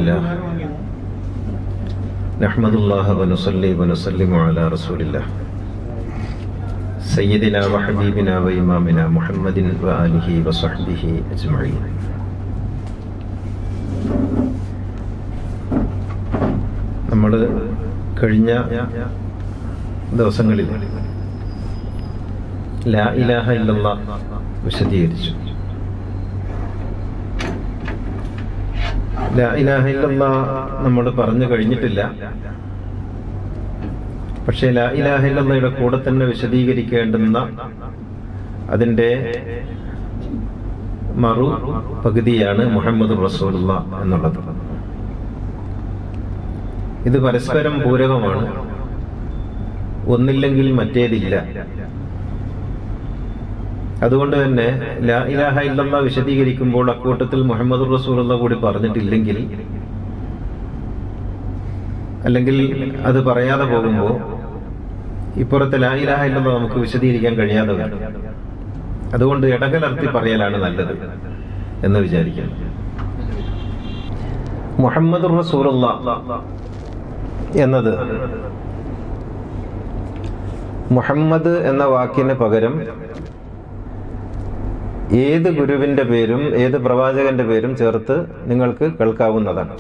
لله نحمد الله ونصلي ونسلم على رسول الله سيدنا وحبيبنا وإمامنا محمد وآله وصحبه أجمعين. നമ്മൾ കഴിഞ്ഞ ദിവസങ്ങളിൽ ലാ ഇലാഹ ഇല്ലല്ലാഹ് വിശദീകരിച്ചു. ലാ ഇലാഹ ഇല്ലല്ലാഹ് നമ്മൾ പറഞ്ഞു കഴിഞ്ഞിട്ടില്ല. പക്ഷേ ലാ ഇലാഹ ഇല്ലല്ലാഹയുടെ കൂടെ തന്നെ വിശദീകരിക്കേണ്ടുന്ന അതിൻ്റെ മറു പകുതിയാണ് മുഹമ്മദ് റസൂലുള്ളാഹ് എന്നുള്ളത്. ഇത് പരസ്പരം പൂരകമാണ്, ഒന്നില്ലെങ്കിൽ മറ്റേതില്ല. അതുകൊണ്ട് തന്നെ ലാ ഇലാഹ ഇല്ലല്ലാഹ് വിശദീകരിക്കുമ്പോൾ അക്കൂട്ടത്തിൽ മുഹമ്മദ് റസൂലുള്ളാഹ് കൂടി പറഞ്ഞിട്ടില്ലെങ്കിൽ, അല്ലെങ്കിൽ അത് പറയാതെ പോകുമ്പോൾ ഇപ്പുറത്തെ ലാ ഇലാഹ ഇല്ലല്ലാഹ് നമുക്ക് വിശദീകരിക്കാൻ കഴിയാതെ വരും. അതുകൊണ്ട് ഇടകലർത്തി പറയലാണ് നല്ലത് എന്ന് വിചാരിക്കുന്നു. മുഹമ്മദ് റസൂലുള്ളാഹ് എന്നത് മുഹമ്മദ് എന്ന വാക്കിന് പകരം ഏത് ഗുരുവിന്റെ പേരും ഏത് പ്രവാചകന്റെ പേരും ചേർത്ത് നിങ്ങൾക്ക് കേൾക്കാവുന്നതാണ്.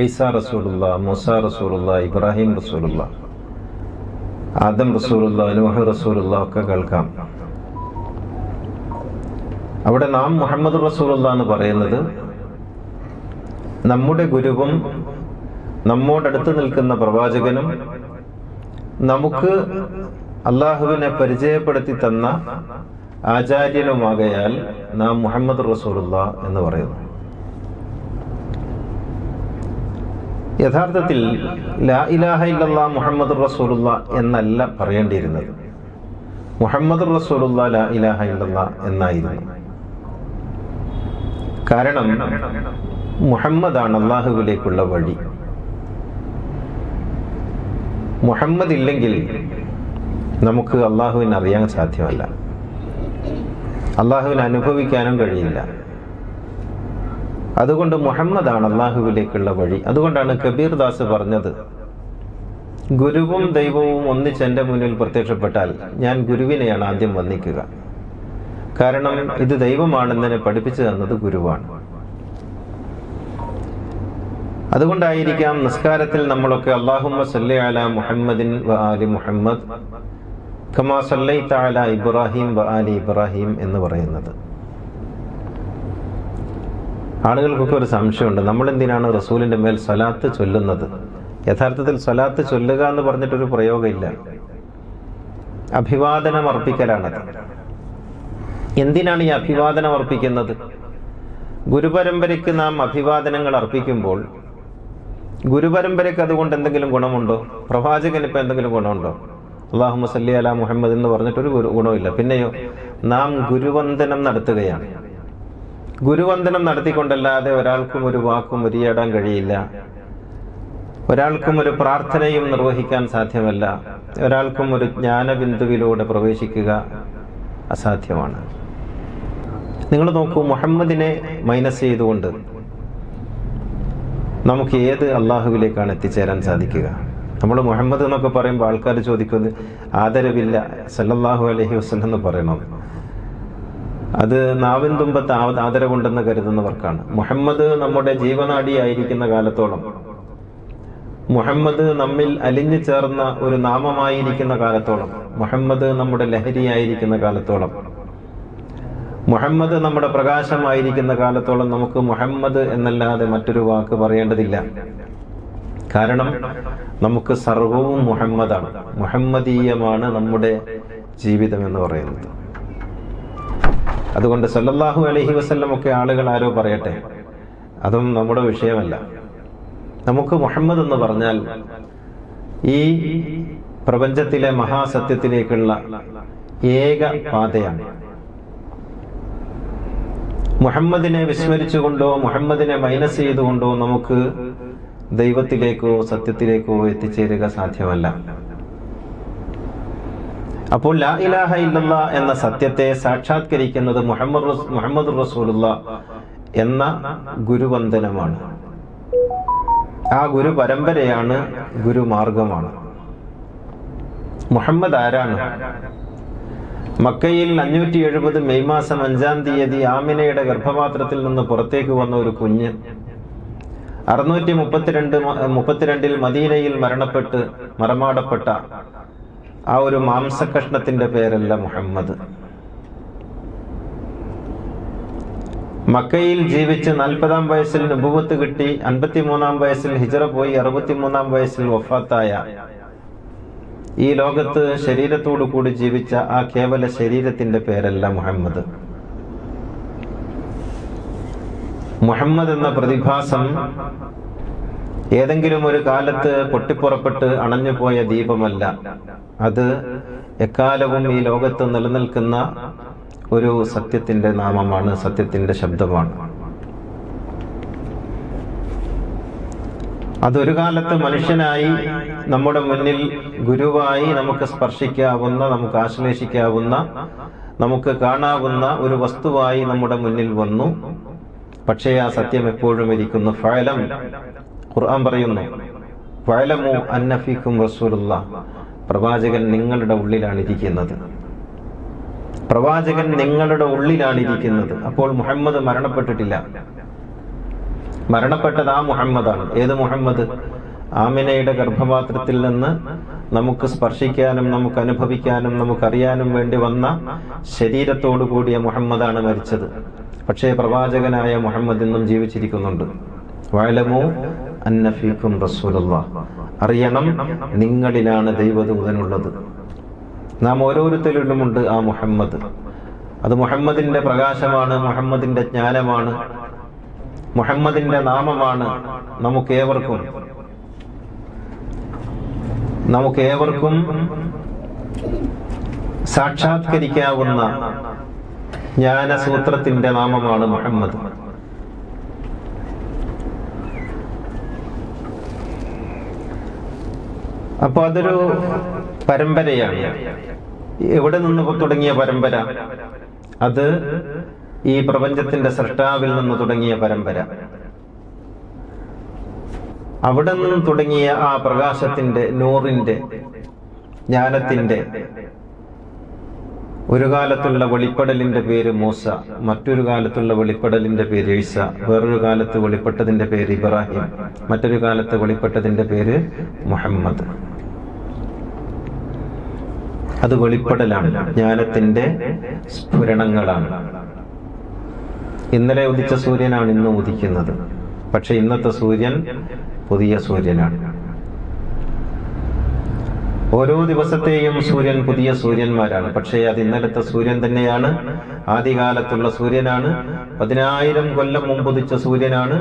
ഈസാ റസൂലുള്ളാഹ്, മൂസാ റസൂലുള്ളാഹ്, ഇബ്രാഹിം റസൂലുള്ളാഹ്, ആദം റസൂലുള്ളാഹ്, നൂഹ് റസൂലുള്ളാഹ് ഒക്കെ കേൾക്കാം. അവിടെ നാം മുഹമ്മദ് റസൂലുള്ളാഹ് എന്ന് പറയുന്നത് നമ്മുടെ ഗുരുവും നമ്മോടടുത്ത് നിൽക്കുന്ന പ്രവാചകനും നമുക്ക് അള്ളാഹുവിനെ പരിചയപ്പെടുത്തി തന്ന ആചാര്യനുമാകയാൽ നാം മുഹമ്മദ് റസൂലുള്ളാഹ് എന്ന് പറയുന്നു. യഥാർത്ഥത്തിൽ ലാ ഇലാഹ ഇല്ലല്ലാഹ് മുഹമ്മദ് റസൂലുള്ളാഹ് എന്നല്ല പറയേണ്ടിയിരുന്നത്. മുഹമ്മദ് റസൂലുള്ളാഹ് ലാ ഇലാഹ ഇല്ലല്ലാഹ് എന്നായിരുന്നു. കാരണം മുഹമ്മദാണ് അള്ളാഹുവിലേക്കുള്ള വഴി. മുഹമ്മദ് ഇല്ലെങ്കിൽ നമുക്ക് അള്ളാഹുവിനെ അറിയാൻ സാധ്യമല്ല, അള്ളാഹുവിനെ അനുഭവിക്കാനും കഴിയില്ല. അതുകൊണ്ട് മുഹമ്മദാണ് അള്ളാഹുവിലേക്കുള്ള വഴി. അതുകൊണ്ടാണ് കബീർ ദാസ് പറഞ്ഞത്, ഗുരുവും ദൈവവും ഒന്നിച്ച് എൻ്റെ മുന്നിൽ പ്രത്യക്ഷപ്പെട്ടാൽ ഞാൻ ഗുരുവിനെയാണ് ആദ്യം വന്ദിക്കുക. കാരണം ഇത് ദൈവമാണെന്നെ പഠിപ്പിച്ചു തന്നത് ഗുരുവാണ്. അതുകൊണ്ടായിരിക്കാം നിസ്കാരത്തിൽ നമ്മളൊക്കെ അല്ലാഹുമ്മ സല്ലി അലാ മുഹമ്മദിൻ വ ആലി മുഹമ്മദ് കമാ സല്ലൈത അലാ ഇബ്രാഹിം വ ആലി ഇബ്രാഹിം എന്ന് പറയുന്നത്. ആളുകൾക്കൊക്കെ ഒരു സംശയമുണ്ട്, നമ്മൾ എന്തിനാണ് റസൂലിന്റെ മേൽ സ്വലാത്ത് ചൊല്ലുന്നത്? യഥാർത്ഥത്തിൽ സ്വലാത്ത് ചൊല്ലുക എന്ന് പറഞ്ഞിട്ടൊരു പ്രയോഗമില്ല, അഭിവാദനം അർപ്പിക്കലാണത്. എന്തിനാണ് ഈ അഭിവാദനം അർപ്പിക്കുന്നത്? ഗുരുപരമ്പരയ്ക്ക് നാം അഭിവാദനങ്ങൾ അർപ്പിക്കുമ്പോൾ ഗുരുപരമ്പരയ്ക്ക് അതുകൊണ്ട് എന്തെങ്കിലും ഗുണമുണ്ടോ? പ്രവാചകന് ഇപ്പം എന്തെങ്കിലും ഗുണമുണ്ടോ? അല്ലാഹുമ്മ സല്ലി അലാ മുഹമ്മദ് എന്ന് പറഞ്ഞിട്ടൊരു ഗുണമില്ല. പിന്നെയോ നാം ഗുരുവന്ദനം നടത്തുകയാണ്. ഗുരുവന്ദനം നടത്തിക്കൊണ്ടല്ലാതെ ഒരാൾക്കും ഒരു വാക്കും ഉരിയാടാൻ കഴിയില്ല, ഒരാൾക്കും ഒരു പ്രാർത്ഥനയും നിർവഹിക്കാൻ സാധ്യമല്ല, ഒരാൾക്കും ഒരു ജ്ഞാനബിന്ദുവിലൂടെ പ്രവേശിക്കുക അസാധ്യമാണ്. നിങ്ങൾ നോക്കൂ, മുഹമ്മദിനെ മൈനസ് ചെയ്തുകൊണ്ട് നമുക്ക് ഏത് അള്ളാഹുവിലേക്കാണ് എത്തിച്ചേരാൻ സാധിക്കുക? നമ്മൾ മുഹമ്മദ് എന്നൊക്കെ പറയുമ്പോൾ ആൾക്കാർ ചോദിക്കുന്നത് ആദരവില്ല, സല്ലല്ലാഹു അലൈഹി വസല്ലം എന്ന് പറയണം. അത് നാവിൻ തുമ്പത്ത് ആദരവുണ്ടെന്ന് കരുതുന്നവർക്കാണ്. മുഹമ്മദ് നമ്മുടെ ജീവനാഡിയായിരിക്കുന്ന കാലത്തോളം, മുഹമ്മദ് നമ്മിൽ അലിഞ്ഞു ചേർന്ന ഒരു നാമമായിരിക്കുന്ന കാലത്തോളം, മുഹമ്മദ് നമ്മുടെ ലഹരിയായിരിക്കുന്ന കാലത്തോളം, മുഹമ്മദ് നമ്മുടെ പ്രകാശമായിരിക്കുന്ന കാലത്തോളം നമുക്ക് മുഹമ്മദ് എന്നല്ലാതെ മറ്റൊരു വാക്ക് പറയേണ്ടതില്ല. കാരണം നമുക്ക് സർവവും മുഹമ്മദാണ്, മുഹമ്മദീയമാണ് നമ്മുടെ ജീവിതം എന്ന് പറയുന്നത്. അതുകൊണ്ട് സല്ലല്ലാഹു അലൈഹി വസല്ലം ഒക്കെ ആളുകൾ ആരോ പറയട്ടെ, അതും നമ്മുടെ വിഷയമല്ല. നമുക്ക് മുഹമ്മദ് എന്ന് പറഞ്ഞാൽ ഈ പ്രപഞ്ചത്തിലെ മഹാസത്യത്തിലേക്കുള്ള ഏക പാതയാണ്. മുഹമ്മദിനെ വിസ്മരിച്ചുകൊണ്ടോ മുഹമ്മദിനെ മൈനസ് ചെയ്തുകൊണ്ടോ നമുക്ക് ദൈവത്തിലേക്കോ സത്യത്തിലേക്കോ എത്തിച്ചേരുക സാധ്യമല്ല. അപ്പോൾ ലാ ഇലാഹ ഇല്ലല്ലാഹ് എന്ന സത്യത്തെ സാക്ഷാത്കരിക്കുന്നത് മുഹമ്മദ് റസൂലുള്ളാഹ് എന്ന ഗുരുവന്ദനമാണ്. ആ ഗുരു പരമ്പരയാണ്, ഗുരുമാർഗമാണ്. മുഹമ്മദ് ആരാണ്? മക്കയിൽ 570 മെയ് മാസം 5-ാം തീയതി ആമിനയുടെ ഗർഭപാത്രത്തിൽ നിന്ന് പുറത്തേക്ക് വന്ന ഒരു കുഞ്ഞ് 632 മദീനയിൽ മറമാടപ്പെട്ട ആ ഒരു മാംസകഷ്ണത്തിന്റെ പേരല്ല മുഹമ്മദ്. മക്കയിൽ ജീവിച്ച് 40-ാം വയസ്സിൽ നുബുവത്ത് കിട്ടി, 53-ാം വയസ്സിൽ ഹിജ്റ പോയി, 63-ാം വയസ്സിൽ വഫാത്തായ, ഈ ലോകത്ത് ശരീരത്തോടു കൂടി ജീവിച്ച ആ കേവല ശരീരത്തിന്റെ പേരല്ല മുഹമ്മദ്. മുഹമ്മദ് എന്ന പ്രതിഭാസം ഏതെങ്കിലും ഒരു കാലത്ത് പൊട്ടിപ്പുറപ്പെട്ട് അണഞ്ഞുപോയ ദീപമല്ല. അത് എക്കാലവും ഈ ലോകത്ത് നിലനിൽക്കുന്ന ഒരു സത്യത്തിന്റെ നാമമാണ്, സത്യത്തിന്റെ ശബ്ദമാണ്. അതൊരു കാലത്ത് മനുഷ്യനായി നമ്മുടെ മുന്നിൽ ഗുരുവായി നമുക്ക് സ്പർശിക്കാവുന്ന, നമുക്ക് ആശ്ലേഷിക്കാവുന്ന, നമുക്ക് കാണാവുന്ന ഒരു വസ്തുവായി നമ്മുടെ മുന്നിൽ വന്നു. പക്ഷേ ആ സത്യം എപ്പോഴും ഇരിക്കുന്നു. ഫഅലം, ഖുർആൻ പറയുന്നു, ഫഅലമു അന്ന ഫീകും റസൂലുള്ളാഹ്, പ്രവാചകൻ നിങ്ങളുടെ ഉള്ളിലാണ് ഇരിക്കുന്നത്. പ്രവാചകൻ നിങ്ങളുടെ ഉള്ളിലാണ് ഇരിക്കുന്നത്. അപ്പോൾ മുഹമ്മദ് മരണപ്പെട്ടിട്ടില്ല. മരണപ്പെട്ടത് ആ മുഹമ്മദാണ്. ഏത് മുഹമ്മദ്? ആമിനയുടെ ഗർഭപാത്രത്തിൽ നിന്ന് നമുക്ക് സ്പർശിക്കാനും നമുക്ക് അനുഭവിക്കാനും നമുക്കറിയാനും വേണ്ടി വന്ന ശരീരത്തോടു കൂടിയ മുഹമ്മദാണ് മരിച്ചത്. പക്ഷേ പ്രവാചകനായ മുഹമ്മദ് ഇന്നും ജീവിച്ചിരിക്കുന്നുണ്ട്. വഅലമു അന്ന ഫീകും റസൂലുള്ളാഹ്, അറിയണം നിങ്ങളിലാണ് ദൈവദൂതനുള്ളത്. നാം ഓരോരുത്തരിലുമുണ്ട് ആ മുഹമ്മദ്. അത് മുഹമ്മദിന്റെ പ്രകാശമാണ്, മുഹമ്മദിന്റെ ജ്ഞാനമാണ്, മുഹമ്മദിന്റെ നാമമാണ്. നമുക്കേവർക്കും സാക്ഷാത്കരിക്കാവുന്ന ജ്ഞാനസൂത്രത്തിന്റെ നാമമാണ് മുഹമ്മദ്. അപ്പൊ അതൊരു പരമ്പരയാണ്. എവിടെ നിന്ന് തുടങ്ങിയ പരമ്പര? അത് ഈ പ്രപഞ്ചത്തിന്റെ സൃഷ്ടാവിൽ നിന്ന് തുടങ്ങിയ പരമ്പര. അവിടെ നിന്നും തുടങ്ങിയ ആ പ്രകാശത്തിന്റെ, നൂറിന്റെ, ജ്ഞാനത്തിന്റെ ഒരു കാലത്തുള്ള വെളിപ്പെടലിന്റെ പേര് മൂസ, മറ്റൊരു കാലത്തുള്ള വെളിപ്പെടലിന്റെ പേര് ഈസ, വേറൊരു കാലത്ത് വെളിപ്പെട്ടതിന്റെ പേര് ഇബ്രാഹിം, മറ്റൊരു കാലത്ത് വെളിപ്പെട്ടതിന്റെ പേര് മുഹമ്മദ്. അത് വെളിപ്പെടലാണ്, ജ്ഞാനത്തിന്റെ സ്ഫുരണങ്ങളാണ്. ഇന്നലെ ഉദിച്ച സൂര്യനാണ് ഇന്ന് ഉദിക്കുന്നത്. പക്ഷെ ഇന്നത്തെ സൂര്യൻ പുതിയ സൂര്യനാണ്. ഓരോ ദിവസത്തെയും സൂര്യൻ പുതിയ സൂര്യന്മാരാണ്. പക്ഷേ അത് ഇന്നലത്തെ സൂര്യൻ തന്നെയാണ്, ആദ്യകാലത്തുള്ള സൂര്യനാണ്, 10,000 കൊല്ലം മുമ്പ് ഉദിച്ച സൂര്യനാണ്,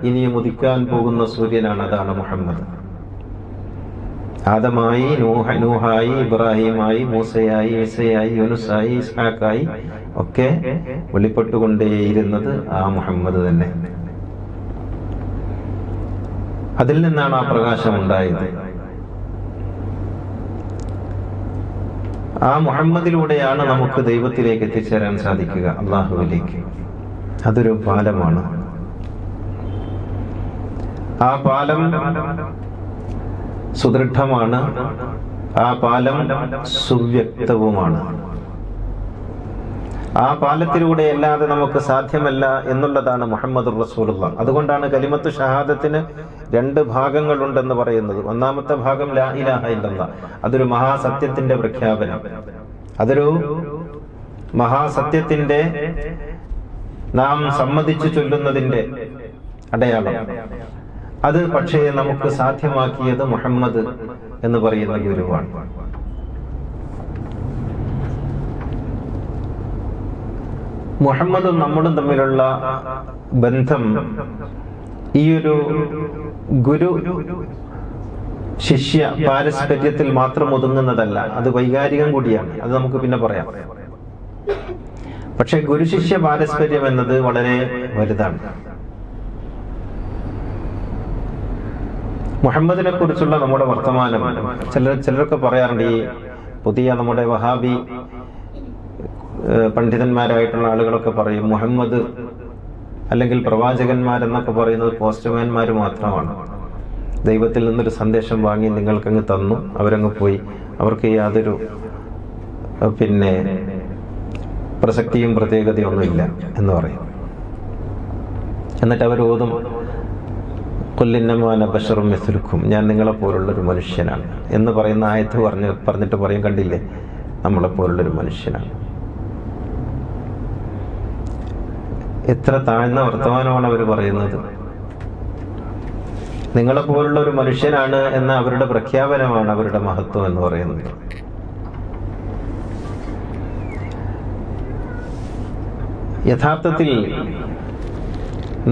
ഇനിയും ഉദിക്കാൻ പോകുന്ന സൂര്യനാണ്. അതാണ് മുഹമ്മദ്. ആദമായി, നൂഹായി, ഇബ്രാഹിമായി, മൂസയായി, ഈസയായി, യൂനുസായി, ഇസ്ഹാഖായി ഒക്കെ വെളിപ്പെട്ടുകൊണ്ടേയിരുന്നത് ആ മുഹമ്മദ് തന്നെ. അതിൽ നിന്നാണ് ആ പ്രകാശം ഉണ്ടായത്. ആ മുഹമ്മദിലൂടെയാണ് നമുക്ക് ദൈവത്തിലേക്ക് എത്തിച്ചേരാൻ സാധിക്കുക, അള്ളാഹുവിലേക്ക്. അതൊരു പാലമാണ്. ആ പാലം സുദൃഢമാണ്, ആ പാലം സുവ്യക്തവുമാണ്. ആ പാലത്തിലൂടെ അല്ലാതെ നമുക്ക് സാധ്യമല്ല എന്നുള്ളതാണ് മുഹമ്മദുർ റസൂലുള്ളാഹ്. അതുകൊണ്ടാണ് കലിമത്ത് ഷഹാദത്തിന് 2 ഭാഗങ്ങളുണ്ടെന്ന് പറയുന്നത്. ഒന്നാമത്തെ ഭാഗം ലാ ഇലാഹ ഇല്ലല്ലാഹ്, അതൊരു മഹാസത്യത്തിന്റെ പ്രഖ്യാപനം, അതൊരു മഹാസത്യത്തിന്റെ നാം സമ്മതിച്ചു ചൊല്ലുന്നതിന്റെ അടയാളം. അത് പക്ഷേ നമുക്ക് സാധ്യമാക്കിയത് മുഹമ്മദ് എന്ന് പറയുന്ന ഗുരുവാണ്. മുഹമ്മദും നമ്മളും തമ്മിലുള്ള ബന്ധം ഈ ഒരു ഗുരു ശിഷ്യ പാരസ്പര്യത്തിൽ മാത്രം ഒതുങ്ങുന്നതല്ല, അത് വൈകാരികം കൂടിയാണ്. അത് നമുക്ക് പിന്നെ പറയാം. പക്ഷെ ഗുരു ശിഷ്യ പാരസ്പര്യം എന്നത് വളരെ വലുതാണ്. മുഹമ്മദിനെ കുറിച്ചുള്ള നമ്മുടെ വർത്തമാനം ചിലരൊക്കെ പറയാറുണ്ട്, ഈ പുതിയ നമ്മുടെ വഹാബി പണ്ഡിതന്മാരായിട്ടുള്ള ആളുകളൊക്കെ പറയും മുഹമ്മദ് അല്ലെങ്കിൽ പ്രവാചകന്മാരെന്നൊക്കെ പറയുന്നത് പോസ്റ്റ്മാൻമാർ മാത്രമാണ്. ദൈവത്തിൽ നിന്നൊരു സന്ദേശം വാങ്ങി നിങ്ങൾക്കങ്ങ് തന്നു, അവരങ്ങ് പോയി, അവർക്ക് യാതൊരു പ്രസക്തിയും പ്രത്യേകതയൊന്നുമില്ല എന്ന് പറയും. എന്നിട്ട് അവർ ഓതും കൊല്ലിന്നമാന ബഷറും മിസ്ലുക്കും, ഞാൻ നിങ്ങളെപ്പോലുള്ളൊരു മനുഷ്യനാണ് എന്ന് പറയുന്ന ആയത്ത് പറഞ്ഞിട്ട് പറയും, കണ്ടില്ലേ, നമ്മളെപ്പോലുള്ളൊരു മനുഷ്യനാണ്. എത്ര താഴ്ന്ന വർത്തമാനമാണ് അവർ പറയുന്നത്. നിങ്ങളെപ്പോലുള്ള ഒരു മനുഷ്യനാണ് എന്ന അവരുടെ പ്രഖ്യാപനമാണ് അവരുടെ മഹത്വം എന്ന് പറയുന്നത്. യഥാർത്ഥത്തിൽ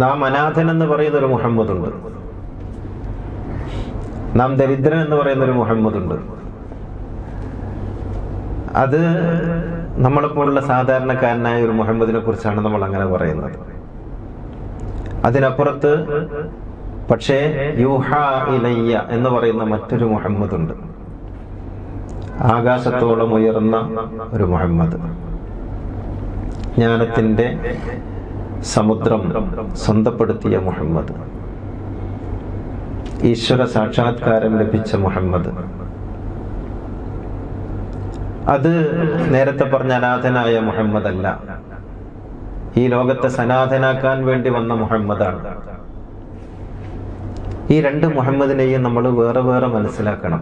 നാം അനാഥൻ എന്ന് പറയുന്നൊരു മുഹമ്മദുണ്ട്, നാം ദരിദ്രൻ എന്ന് പറയുന്നൊരു മുഹമ്മദുണ്ട്. അത് നമ്മളെപ്പോലുള്ള സാധാരണക്കാരനായ ഒരു മുഹമ്മദിനെ കുറിച്ചാണ് നമ്മൾ അങ്ങനെ പറയുന്നത്. അതിനപ്പുറത്ത് പക്ഷേ യൂഹാ ഇലയ്യ എന്ന് പറയുന്ന മറ്റൊരു മുഹമ്മദുണ്ട്, ആകാശത്തോളം ഉയർന്ന ഒരു മുഹമ്മദ്. ജ്ഞാനത്തിന്റെ സമുദ്രം സ്വന്തപ്പെടുത്തിയ മുഹമ്മദ്, ഈശ്വര സാക്ഷാത്കാരം ലഭിച്ച മുഹമ്മദ്. അത് നേരത്തെ പറഞ്ഞ അനാഥനായ മുഹമ്മദ് അല്ല, ഈ ലോകത്തെ സനാഥനാക്കാൻ വേണ്ടി വന്ന മുഹമ്മദാണ്. ഈ രണ്ട് മുഹമ്മദിനെയും നമ്മൾ വേറെ വേറെ മനസ്സിലാക്കണം.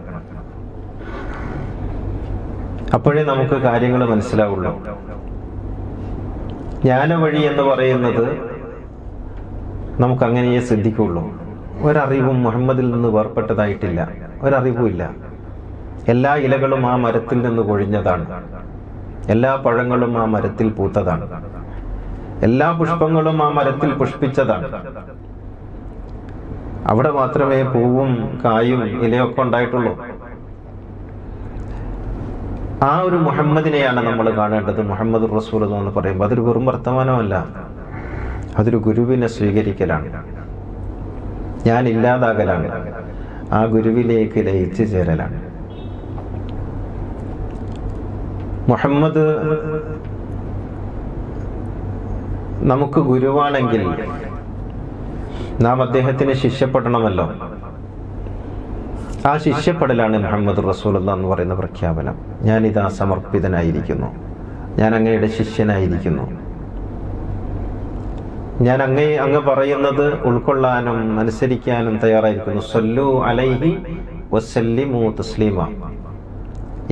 അപ്പോഴേ നമുക്ക് കാര്യങ്ങൾ മനസ്സിലാവുള്ളൂ. ജ്ഞാനവഴി എന്ന് പറയുന്നത് നമുക്കങ്ങനെയേ സിദ്ധിക്കുള്ളൂ. ഒരറിവും മുഹമ്മദിൽ നിന്ന് വേർപെട്ടതായിട്ടില്ല, ഒരറിവുമില്ല. എല്ലാ ഇലകളും ആ മരത്തിൽ നിന്ന് കൊഴിഞ്ഞതാണ്, എല്ലാ പഴങ്ങളും ആ മരത്തിൽ പൂത്തതാണ്, എല്ലാ പുഷ്പങ്ങളും ആ മരത്തിൽ പുഷ്പിച്ചതാണ്. അവിടെ മാത്രമേ പൂവും കായും ഇലയൊക്കെ ഉണ്ടായിട്ടുള്ളൂ. ആ ഒരു മുഹമ്മദിനെയാണ് നമ്മൾ കാണേണ്ടത്. മുഹമ്മദ് റസൂൽ എന്ന് പറയുമ്പോൾ അതൊരു വെറും വർത്തമാനമല്ല, അതൊരു ഗുരുവിനെ സ്വീകരിക്കലാണ്, ഞാൻ ഇല്ലാതാകലാണ്, ആ ഗുരുവിലേക്ക് ലയിച്ചു ചേരലാണ്. മുഹമ്മദ് നമുക്ക് ഗുരുവാണെങ്കിൽ നാം അദ്ദേഹത്തിന് ശിഷ്യപ്പെടണമല്ലോ. ആ ശിഷ്യപ്പെടലാണ് മുഹമ്മദ് റസൂലുള്ളാഹി എന്ന് പറയുന്ന പ്രഖ്യാപനം. ഞാനിതാ സമർപ്പിതനായിരിക്കുന്നു, ഞാൻ അങ്ങയുടെ ശിഷ്യനായിരിക്കുന്നു, ഞാൻ അങ്ങ് പറയുന്നത് ഉൾക്കൊള്ളാനും അനുസരിക്കാനും തയ്യാറായിരിക്കുന്നു. സല്ലു അലൈഹി വസല്ലിമു തസ്ലീമ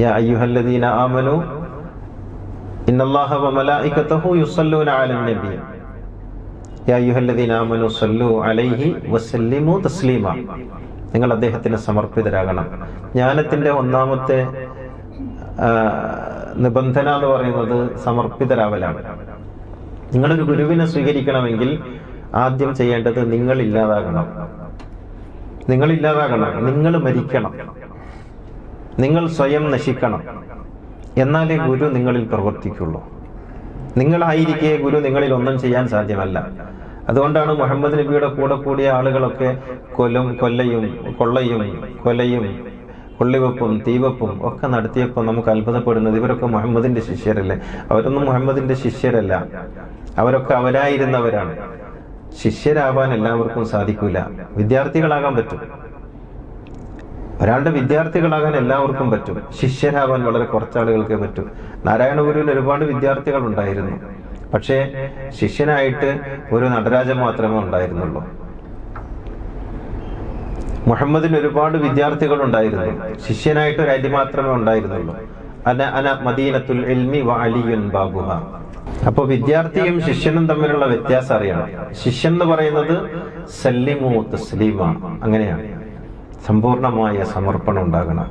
യാ അയ്യുഹല്ലദീന ആമനു ഇന്നല്ലാഹ വമലായികതഹു യുസല്ലൂന അലൻ നബി യാ അയ്യുഹല്ലദീന ആമനു സല്ലു അലൈഹി വസല്ലിമു തസ്ലീമ. നിങ്ങൾ അദ്ദേഹത്തിന് സമർപ്പിതരാകണം. ജ്ഞാനത്തിന്റെ ഒന്നാമത്തെ നിബന്ധന എന്ന് പറയുന്നത് സമർപ്പിതരാവലാണ്. നിങ്ങളൊരു ഗുരുവിനെ സ്വീകരിക്കണമെങ്കിൽ ആദ്യം ചെയ്യേണ്ടത് നിങ്ങൾ ഇല്ലാതാകണം, നിങ്ങൾ മരിക്കണം, നിങ്ങൾ സ്വയം നശിക്കണം. എന്നാലേ ഗുരു നിങ്ങളിൽ പ്രവർത്തിക്കുള്ളൂ. നിങ്ങളായിരിക്കെ ഗുരു നിങ്ങളിൽ ഒന്നും ചെയ്യാൻ സാധ്യമല്ല. അതുകൊണ്ടാണ് മുഹമ്മദ് നബിയുടെ കൂടെ കൂടിയ ആളുകളൊക്കെ കൊള്ളയും കൊള്ളിവെപ്പും തീവെപ്പും ഒക്കെ നടത്തിയപ്പോൾ നമുക്ക് അത്ഭുതപ്പെടുന്നത് ഇവരൊക്കെ മുഹമ്മദിന്റെ ശിഷ്യരല്ലേ? അവരൊന്നും മുഹമ്മദിന്റെ ശിഷ്യരല്ല, അവരൊക്കെ അവരായിരുന്നവരാണ്. ശിഷ്യരാവാൻ എല്ലാവർക്കും സാധിക്കൂല, വിദ്യാർത്ഥികളാകാൻ പറ്റും. ഒരാളുടെ വിദ്യാർത്ഥികളാകാൻ എല്ലാവർക്കും പറ്റും, ശിഷ്യരാവാൻ വളരെ കുറച്ചാളുകൾക്കേ പറ്റും. നാരായണ ഗുരുവിന് ഒരുപാട് വിദ്യാർത്ഥികൾ ഉണ്ടായിരുന്നു, പക്ഷേ ശിഷ്യനായിട്ട് ഒരു നടരാജൻ മാത്രമേ ഉണ്ടായിരുന്നുള്ളൂ. മുഹമ്മദിന് ഒരുപാട് വിദ്യാർത്ഥികൾ ഉണ്ടായിരുന്നു, ശിഷ്യനായിട്ട് ഒരു അലി മാത്രമേ ഉണ്ടായിരുന്നുള്ളൂ. അന മദീനത്തുൽ ഇൽമി വ അലിയുൻ ബാബുഹ. അപ്പൊ വിദ്യാർത്ഥിയും ശിഷ്യനും തമ്മിലുള്ള വ്യത്യാസം അറിയണം. ശിഷ്യൻ എന്ന് പറയുന്നത് സല്ലിമു തസ്ലീമ, അങ്ങനെയാണ്, സമ്പൂർണമായ സമർപ്പണം ഉണ്ടാകണം.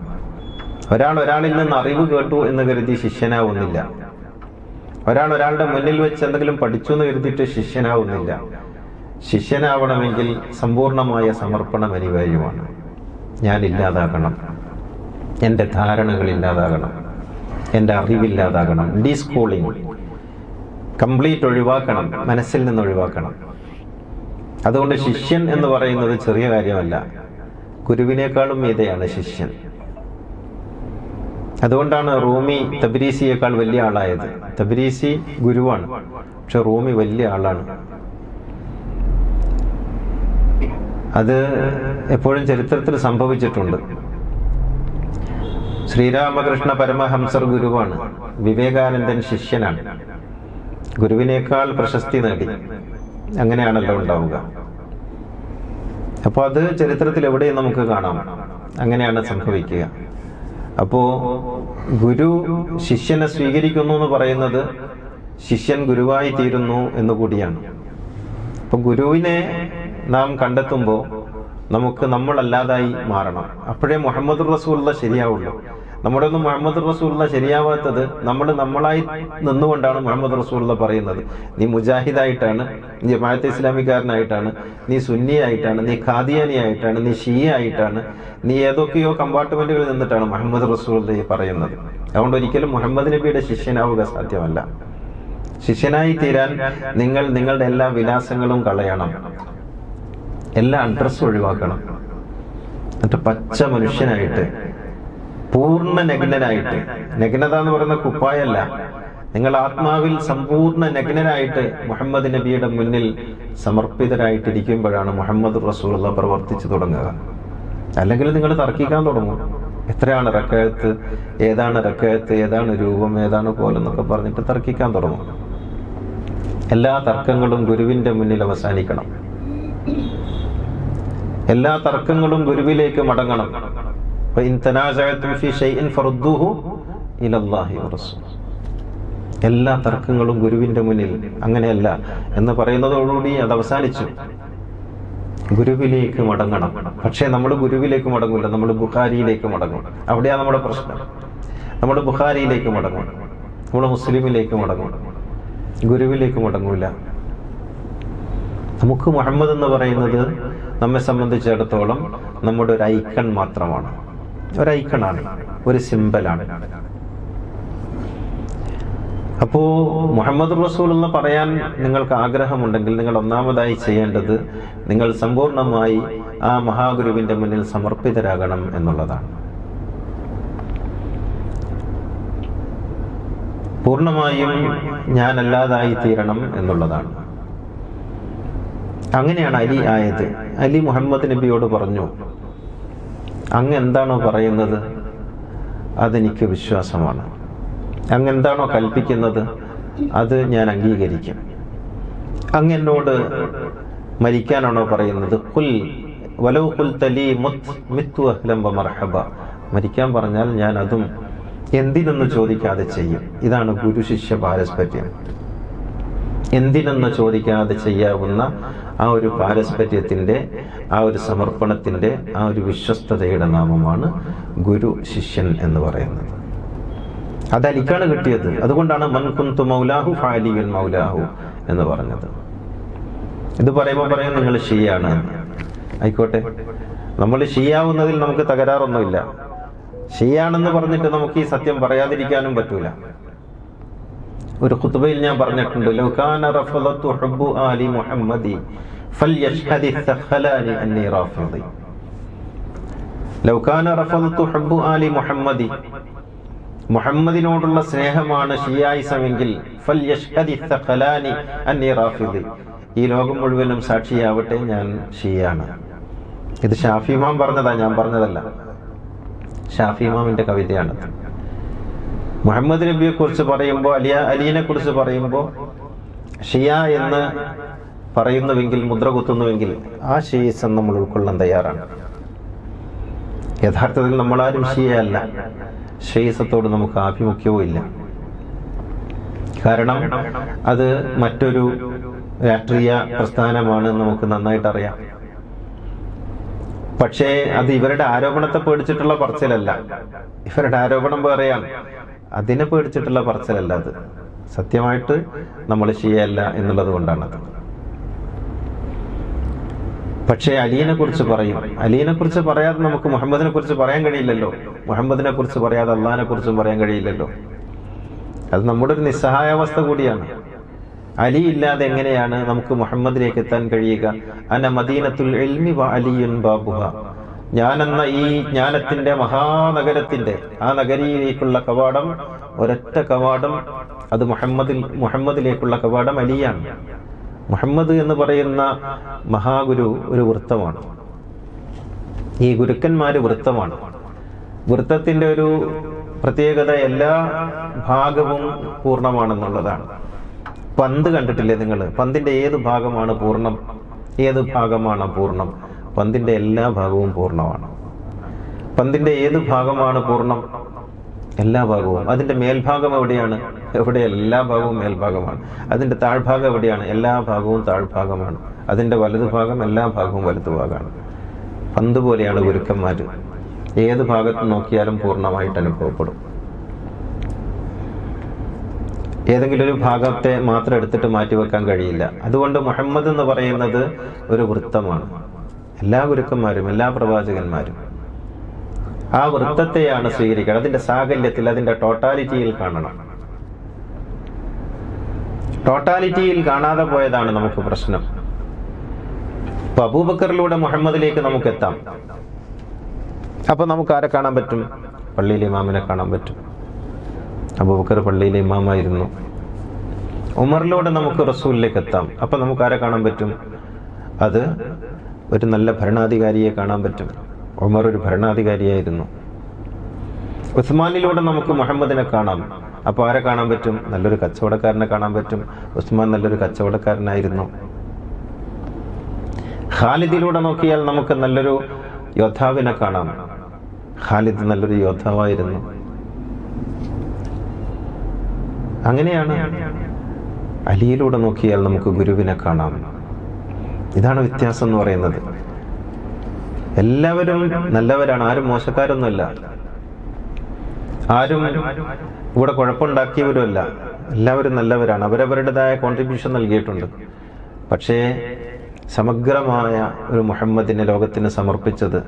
ഒരാളിൽ നിന്ന് അറിവ് കേട്ടു എന്ന് കരുതി ശിഷ്യനാവുന്നില്ല. ഒരാളുടെ മുന്നിൽ വെച്ച് എന്തെങ്കിലും പഠിച്ചു എന്ന് കരുതിയിട്ട് ശിഷ്യനാവുന്നില്ല. ശിഷ്യനാവണമെങ്കിൽ സമ്പൂർണമായ സമർപ്പണം അനിവാര്യമാണ്. ഞാൻ ഇല്ലാതാകണം, എൻ്റെ ധാരണകൾ ഇല്ലാതാകണം, എൻ്റെ അറിവില്ലാതാകണം. ഡീസ്കൂളിംഗ് കംപ്ലീറ്റ് ഒഴിവാക്കണം, മനസ്സിൽ നിന്ന് ഒഴിവാക്കണം. അതുകൊണ്ട് ശിഷ്യൻ എന്ന് പറയുന്നത് ചെറിയ കാര്യമല്ല, ഗുരുവിനേക്കാളും മീതെയാണ് ശിഷ്യൻ. അതുകൊണ്ടാണ് റൂമി തബ്രീസിയേക്കാൾ വലിയ ആളായത്. തബ്രീസി ഗുരുവാണ്, പക്ഷെ റൂമി വലിയ ആളാണ്. അത് എപ്പോഴും ചരിത്രത്തിൽ സംഭവിച്ചിട്ടുണ്ട്. ശ്രീരാമകൃഷ്ണ പരമഹംസർ ഗുരുവാണ്, വിവേകാനന്ദൻ ശിഷ്യനാണ്, ഗുരുവിനേക്കാൾ പ്രശസ്തി നേടി. അങ്ങനെയാണല്ലോ ഉണ്ടാവുക. അപ്പോൾ അത് ചരിത്രത്തിൽ എവിടെയും നമുക്ക് കാണാം, അങ്ങനെയാണ് സംഭവിക്കുക. അപ്പോ ഗുരു ശിഷ്യനെ സ്വീകരിക്കുന്നു എന്ന് പറയുന്നത് ശിഷ്യൻ ഗുരുവായി തീരുന്നു എന്നുകൂടിയാണ്. അപ്പൊ ഗുരുവിനെ നാം കണ്ടെത്തുമ്പോൾ നമുക്ക് നമ്മളല്ലാതായി മാറണം. അപ്പോഴേ മുഹമ്മദ് റസൂലുള്ള ശരിയാവുള്ളൂ. നമ്മുടെ ഒന്നും മുഹമ്മദ് റസൂലുള്ള ശരിയാവാത്തത് നമ്മൾ നമ്മളായി നിന്നുകൊണ്ടാണ് മുഹമ്മദ് റസൂലുള്ള പറയുന്നത്. നീ മുജാഹിദായിട്ടാണ്, നീ ജമാഅത്തെ ഇസ്ലാമിക്കാരനായിട്ടാണ്, നീ സുന്നിയായിട്ടാണ്, നീ ഖാദിയാനി ആയിട്ടാണ്, നീ ഷിയ ആയിട്ടാണ്, നീ ഏതൊക്കെയോ കമ്പാർട്ട്മെന്റുകളിൽ നിന്നിട്ടാണ് മുഹമ്മദ് റസൂലുള്ള പറയുന്നത്. അതുകൊണ്ട് ഒരിക്കലും മുഹമ്മദ് നബിയുടെ ശിഷ്യനാവുക സാധ്യമല്ല. ശിഷ്യനായി തീരാൻ നിങ്ങൾ നിങ്ങളുടെ എല്ലാ വിലാസങ്ങളും കളയണം, എല്ലാ അഡ്രസ്സും ഒഴിവാക്കണം. എന്നിട്ട് പച്ച മനുഷ്യനായിട്ട്, പൂർണ്ണ നഗ്നനായിട്ട്, നഗ്നത എന്ന് പറയുന്ന കുപ്പായല്ല, നിങ്ങൾ ആത്മാവിൽ സമ്പൂർണ്ണ നഗ്നനായിട്ട് മുഹമ്മദ് നബിയുടെ മുന്നിൽ സമർപ്പിതരായിട്ടിരിക്കുമ്പോഴാണ് മുഹമ്മദ് റസൂലുള്ള പ്രവർത്തിച്ചു തുടങ്ങുക. അല്ലെങ്കിൽ നിങ്ങൾ തർക്കിക്കാൻ തുടങ്ങും. എത്രയാണ് റക്അത്ത്, ഏതാണ് റക്അത്ത്, ഏതാണ് രൂപം, ഏതാണ് കോലെന്നൊക്കെ പറഞ്ഞിട്ട് തർക്കിക്കാൻ തുടങ്ങും. എല്ലാ തർക്കങ്ങളും ഗുരുവിന്റെ മുന്നിൽ അവസാനിക്കണം. എല്ലാ തർക്കങ്ങളും ഗുരുവിലേക്ക് മടങ്ങണം. എല്ലാ തർക്കങ്ങളും ഗുരുവിന്റെ മുന്നിൽ. അങ്ങനെയല്ല എന്ന് പറയുന്നതോടുകൂടി അത് അവസാനിച്ചു. ഗുരുവിലേക്ക് മടങ്ങണം. പക്ഷേ നമ്മൾ ഗുരുവിലേക്ക് മടങ്ങില്ല, നമ്മൾ ബുഖാരിയിലേക്ക് മടങ്ങും. അവിടെയാണ് നമ്മുടെ പ്രശ്നം. നമ്മൾ ബുഖാരിയിലേക്ക് മടങ്ങും, നമ്മൾ മുസ്ലിമിലേക്ക് മടങ്ങും, ഗുരുവിലേക്ക് മടങ്ങൂല. നമുക്ക് മുഹമ്മദ് എന്ന് പറയുന്നത് നമ്മെ സംബന്ധിച്ചിടത്തോളം നമ്മുടെ ഒരു ഐക്കൺ മാത്രമാണ്, ഒരു ഐക്കണാണ്, ഒരു സിമ്പലാണ്. അപ്പോ മുഹമ്മദ് റസൂൽ എന്ന് പറയാൻ നിങ്ങൾക്ക് ആഗ്രഹമുണ്ടെങ്കിൽ നിങ്ങൾ ഒന്നാമതായി ചെയ്യേണ്ടത് നിങ്ങൾ സമ്പൂർണമായി ആ മഹാഗുരുവിന്റെ മുന്നിൽ സമർപ്പിതരാകണം എന്നുള്ളതാണ്. പൂർണ്ണമായും ഞാനല്ലാതായി തീരണം എന്നുള്ളതാണ്. അങ്ങനെയാണ് അലി ആയത്. അലി മുഹമ്മദ് നബിയോട് പറഞ്ഞു, അങ്ങ് എന്താണോ പറയുന്നത് അതെനിക്ക് വിശ്വാസമാണ്, അങ്ങ് എന്താണോ കൽപ്പിക്കുന്നത് അത് ഞാൻ അംഗീകരിക്കും. അങ്ങ് എന്നോട് മരിക്കാനാണോ പറയുന്നത്? ഖുൽ വലൗ ഖുൽത ലീ മിത്തു അഹ്ലൻ വമർഹബ, മരിക്കാൻ പറഞ്ഞാൽ ഞാൻ അതും എന്തിനെന്ന് ചോദിക്കാതെ ചെയ്യും. ഇതാണ് ഗുരു ശിഷ്യ പാരസ്പര്യം. എന്തിനെന്ന് ചോദിക്കാതെ ചെയ്യാവുന്ന ആ ഒരു പാരസ്പര്യത്തിന്റെ, ആ ഒരു സമർപ്പണത്തിന്റെ, ആ ഒരു വിശ്വസ്തതയുടെ നാമമാണ് ഗുരു ശിഷ്യൻ എന്ന് പറയുന്നത്. അത് അലിക്കാണ് കിട്ടിയത്. അതുകൊണ്ടാണ് മൻ കുന്തു മൗലാഹു ഫഅലിയുൻ മൗലാഹു എന്ന് പറഞ്ഞത്. ഇത് പറയുമ്പോൾ പറയും നിങ്ങൾ ഷിയാണ്. ആയിക്കോട്ടെ, നമ്മൾ ഷിയാവുന്നതിൽ നമുക്ക് തകരാറൊന്നുമില്ല. ഷിയാണെന്ന് പറഞ്ഞിട്ട് നമുക്ക് ഈ സത്യം പറയാതിരിക്കാനും പറ്റൂല. ഒരു ഖുത്ബയിൽ ഞാൻ പറഞ്ഞിട്ടുണ്ട്, ലൗ കാന റഫളതു ഹുബ്ബു ആലി മുഹമ്മദി ഫൽയഷ്ഹദി തഖലാനി അന്നി റാഫിദി. ലൗ കാന റഫളതു ഹുബ്ബു ആലി മുഹമ്മദി, മുഹമ്മദിനോടുള്ള സ്നേഹമാണ് ഷിയായിസമെങ്കിൽ ഫൽയഷ്ഹദി തഖലാനി അന്നി റാഫിദി, ഈ ലോകം മുഴുവനും സാക്ഷിയാവട്ടെ ഞാൻ ഷിയാണ്. ഇത് ഷാഫി ഇമാം പറഞ്ഞതാ, ഞാൻ പറഞ്ഞതല്ല. ഷാഫി ഇമാമിന്റെ കവിതയാണ്. മുഹമ്മദ് നബിയെ കുറിച്ച് പറയുമ്പോൾ, അലിയെ കുറിച്ച് പറയുമ്പോൾ ഷിയ എന്ന് പറയുന്നുവെങ്കിൽ, മുദ്ര കുത്തുന്നുവെങ്കിൽ ആ ഷിയിസം നമ്മൾ ഉൾക്കൊള്ളാൻ തയ്യാറാണ്. യഥാർത്ഥത്തിൽ നമ്മളാരും ഷിയയല്ല. ഷിയിസത്തോട് നമുക്ക് ആഭിമുഖ്യവും ഇല്ല. കാരണം അത് മറ്റൊരു രാഷ്ട്രീയ പ്രസ്ഥാനമാണ്, നമുക്ക് നന്നായിട്ട് അറിയാം. പക്ഷേ അത് ഇവരുടെ ആരോപണത്തെ പേടിച്ചിട്ടുള്ള പറച്ചിലല്ല. ഇവരുടെ ആരോപണം വേറെയാണ്, അതിനെ പേടിച്ചിട്ടുള്ള പറച്ചിലല്ല. അത് സത്യമായിട്ട് നമ്മൾ ഷിയയല്ല എന്നുള്ളത് കൊണ്ടാണത്. പക്ഷേ അലിയെ കുറിച്ച് പറയും. അലിയെ കുറിച്ച് പറയാതെ നമുക്ക് മുഹമ്മദിനെ കുറിച്ച് പറയാൻ കഴിയില്ലല്ലോ. മുഹമ്മദിനെ കുറിച്ച് പറയാതെ അള്ളാഹിനെ കുറിച്ചും പറയാൻ കഴിയില്ലല്ലോ. അത് നമ്മുടെ ഒരു നിസ്സഹായാവസ്ഥ കൂടിയാണ്. അലി ഇല്ലാതെ എങ്ങനെയാണ് നമുക്ക് മുഹമ്മദിലേക്ക് എത്താൻ കഴിയുക? അന മദീനത്തുൽ ഇൽമി വ അലിയുൻ ബാബുഹ, ഞാനെന്ന ഈ ജ്ഞാനത്തിന്റെ മഹാനഗരത്തിന്റെ ആ നഗരിയിലേക്കുള്ള കവാടം, ഒരൊറ്റ കവാടം, അത് മുഹമ്മദിലേക്കുള്ള കവാടം അലിയാണ്. മുഹമ്മദ് എന്ന് പറയുന്ന മഹാഗുരു ഒരു വൃത്തമാണ്. ഈ ഗുരുക്കന്മാര് വൃത്തമാണ്. വൃത്തത്തിന്റെ ഒരു പ്രത്യേകത എല്ലാ ഭാഗവും പൂർണ്ണമാണെന്നുള്ളതാണ്. പന്ത് കണ്ടിട്ടില്ലേ നിങ്ങൾ? പന്തിന്റെ ഏത് ഭാഗമാണ് പൂർണ്ണം, ഏത് ഭാഗമാണ് പൂർണ്ണം? പന്തിന്റെ എല്ലാ ഭാഗവും പൂർണ്ണമാണ്. പന്തിന്റെ ഏത് ഭാഗമാണ് പൂർണ്ണം? എല്ലാ ഭാഗവും. അതിന്റെ മേൽഭാഗം എവിടെയാണ്? എവിടെ? എല്ലാ ഭാഗവും മേൽഭാഗമാണ്. അതിന്റെ താഴ്ഭാഗം എവിടെയാണ്? എല്ലാ ഭാഗവും താഴ്ഭാഗമാണ്. അതിന്റെ വലതുഭാഗം എല്ലാ ഭാഗവും വലതുഭാഗമാണ്. പന്ത് പോലെയാണ് ഗുരുക്കന്മാര്. ഏത് ഭാഗത്ത് നോക്കിയാലും പൂർണ്ണമായിട്ട് അനുഭവപ്പെടും. ഏതെങ്കിലും ഒരു ഭാഗത്തെ മാത്രം എടുത്തിട്ട് മാറ്റിവെക്കാൻ കഴിയില്ല. അതുകൊണ്ട് മുഹമ്മദ് എന്ന് പറയുന്നത് ഒരു വൃത്തമാണ്. എല്ലാ ഗുരുക്കന്മാരും എല്ലാ പ്രവാചകന്മാരും ആ വൃത്തത്തെയാണ് സ്വീകരിക്കുക. അതിന്റെ സാകല്യത്തിൽ, അതിന്റെ ടോട്ടാലിറ്റിയിൽ കാണണം. ടോട്ടാലിറ്റിയിൽ കാണാതെ പോയതാണ് നമുക്ക് പ്രശ്നം. ഇപ്പൊ അബൂബക്കറിലൂടെ മുഹമ്മദിലേക്ക് നമുക്ക് എത്താം. അപ്പൊ നമുക്ക് ആരെ കാണാൻ പറ്റും? പള്ളിയിലെ ഇമാമിനെ കാണാൻ പറ്റും. അബൂബക്കർ പള്ളിയിലെ ഇമാമായിരുന്നു. ഉമറിലൂടെ നമുക്ക് റസൂലിലേക്ക് എത്താം. അപ്പൊ നമുക്ക് ആരെ കാണാൻ പറ്റും? അത് ഒരു നല്ല ഭരണാധികാരിയെ കാണാൻ പറ്റും. ഉമർ ഒരു ഭരണാധികാരിയായിരുന്നു. ഉസ്മാനിലൂടെ നമുക്ക് മുഹമ്മദിനെ കാണാം. അപ്പൊ ആരെ കാണാൻ പറ്റും? നല്ലൊരു കച്ചവടക്കാരനെ കാണാൻ പറ്റും. ഉസ്മാൻ നല്ലൊരു കച്ചവടക്കാരനായിരുന്നു. ഖാലിദിലൂടെ നോക്കിയാൽ നമുക്ക് നല്ലൊരു യോദ്ധാവിനെ കാണാം. ഖാലിദ് നല്ലൊരു യോദ്ധാവായിരുന്നു. അങ്ങനെയാണ്. അലിയിലൂടെ നോക്കിയാൽ നമുക്ക് ഗുരുവിനെ കാണാം. ഇതാണ് വ്യത്യാസം എന്ന് പറയുന്നത്. എല്ലാവരും നല്ലവരാണ്, ആരും മോശക്കാരൊന്നുമല്ല, ആരും ഇവിടെ കുഴപ്പമുണ്ടാക്കിയവരുമല്ല. എല്ലാവരും നല്ലവരാണ്, അവരവരുടേതായ കോൺട്രിബ്യൂഷൻ നൽകിയിട്ടുണ്ട്. പക്ഷേ സമഗ്രമായ ഒരു മുഹമ്മദിനെ ലോകത്തിന് സമർപ്പിച്ചത്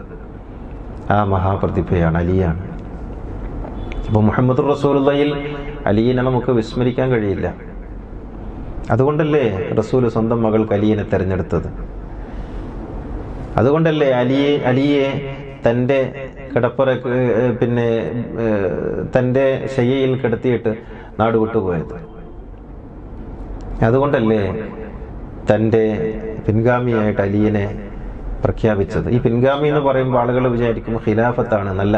ആ മഹാപ്രതിഭയാണ്, അലിയാണ്. അപ്പോൾ മുഹമ്മദ് റസൂലുള്ളാഹിയിൽ അലിയെ നമുക്ക് വിസ്മരിക്കാൻ കഴിയില്ല. അതുകൊണ്ടല്ലേ റസൂല് സ്വന്തം മകൾക്ക് അലിയെ തെരഞ്ഞെടുത്തത്. അതുകൊണ്ടല്ലേ അലിയെ തൻ്റെ കിടപ്പറ തൻ്റെ ശയ്യയിൽ കിടത്തിയിട്ട് നാട് വിട്ടുപോയത്. അതുകൊണ്ടല്ലേ തൻ്റെ പിൻഗാമിയായിട്ട് അലിയെ പ്രഖ്യാപിച്ചത്. ഈ പിൻഗാമി എന്ന് പറയുമ്പോൾ ആളുകൾ വിചാരിക്കും ഖിലാഫത്താണ്. നല്ല,